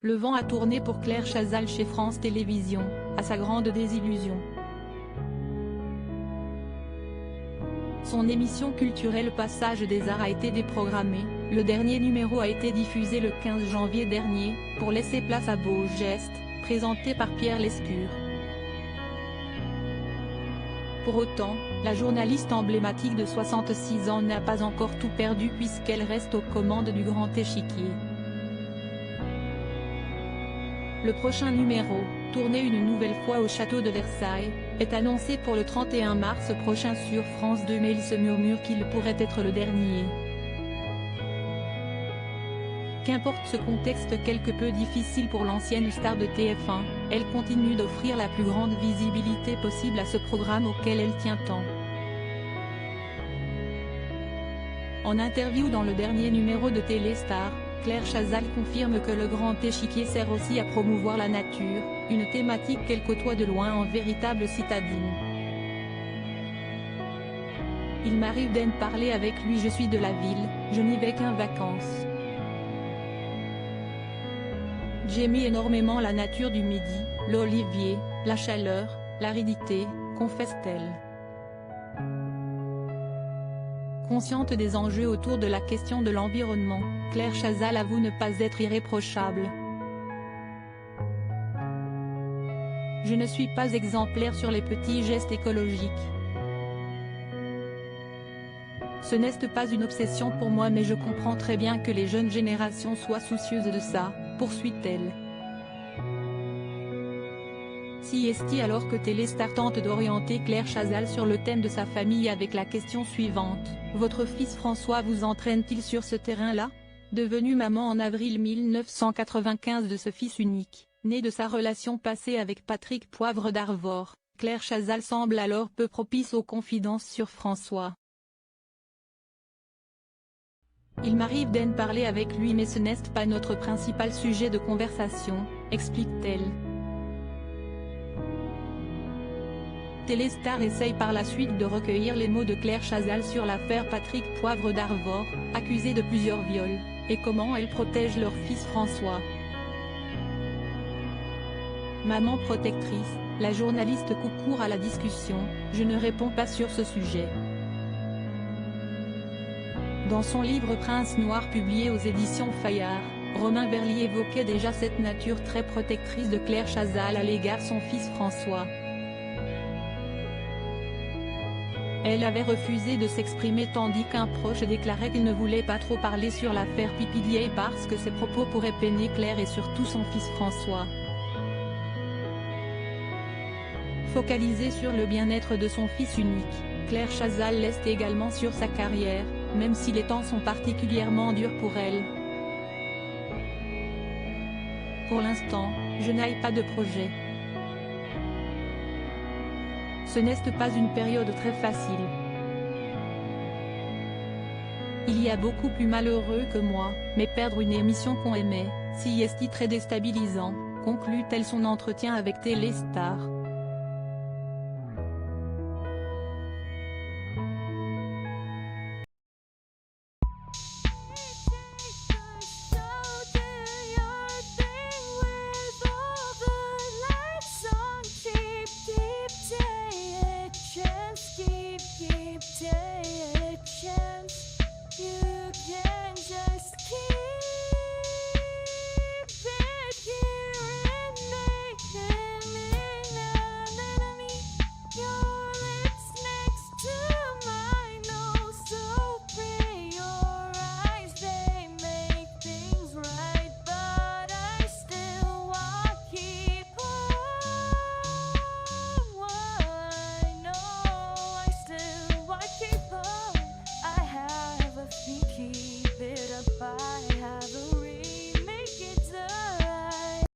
Le vent a tourné pour Claire Chazal chez France Télévisions, à sa grande désillusion. Son émission culturelle Passage des Arts a été déprogrammée, le dernier numéro a été diffusé le 15 janvier dernier, pour laisser place à Beaux Gestes, présenté par Pierre Lescure. Pour autant, la journaliste emblématique de 66 ans n'a pas encore tout perdu puisqu'elle reste aux commandes du Grand Échiquier. Le prochain numéro, tourné une nouvelle fois au château de Versailles, est annoncé pour le 31 mars prochain sur France 2 mais il se murmure qu'il pourrait être le dernier. Qu'importe ce contexte quelque peu difficile pour l'ancienne star de TF1, elle continue d'offrir la plus grande visibilité possible à ce programme auquel elle tient tant. En interview dans le dernier numéro de Téléstar, Claire Chazal confirme que le Grand Échiquier sert aussi à promouvoir la nature, une thématique qu'elle côtoie de loin en véritable citadine. Il m'arrive d'en parler avec lui, je suis de la ville, je n'y vais qu'en vacances. J'aime énormément la nature du midi, l'olivier, la chaleur, l'aridité, confesse-t-elle. Consciente des enjeux autour de la question de l'environnement, Claire Chazal avoue ne pas être irréprochable. Je ne suis pas exemplaire sur les petits gestes écologiques. Ce n'est pas une obsession pour moi mais je comprends très bien que les jeunes générations soient soucieuses de ça, poursuit-elle. Siesti alors que Téléstar tente d'orienter Claire Chazal sur le thème de sa famille avec la question suivante: votre fils François vous entraîne-t-il sur ce terrain-là? Devenue maman en avril 1995 de ce fils unique, né de sa relation passée avec Patrick Poivre d'Arvor, Claire Chazal semble alors peu propice aux confidences sur François. Il m'arrive d'en parler avec lui mais ce n'est pas notre principal sujet de conversation, explique-t-elle. Téléstar essaye par la suite de recueillir les mots de Claire Chazal sur l'affaire Patrick Poivre d'Arvor, accusé de plusieurs viols, et comment elle protège leur fils François. Maman protectrice, la journaliste coupe court à la discussion, je ne réponds pas sur ce sujet. Dans son livre Prince Noir publié aux éditions Fayard, Romain Verlier évoquait déjà cette nature très protectrice de Claire Chazal à l'égard son fils François. Elle avait refusé de s'exprimer tandis qu'un proche déclarait qu'il ne voulait pas trop parler sur l'affaire Pipidier parce que ses propos pourraient peiner Claire et surtout son fils François. Focalisée sur le bien-être de son fils unique, Claire Chazal laisse également sur sa carrière, même si les temps sont particulièrement durs pour elle. Pour l'instant, je n'ai pas de projet. Ce n'est pas une période très facile. Il y a beaucoup plus malheureux que moi, mais perdre une émission qu'on aimait, si est très déstabilisant, conclut-elle son entretien avec Téléstar.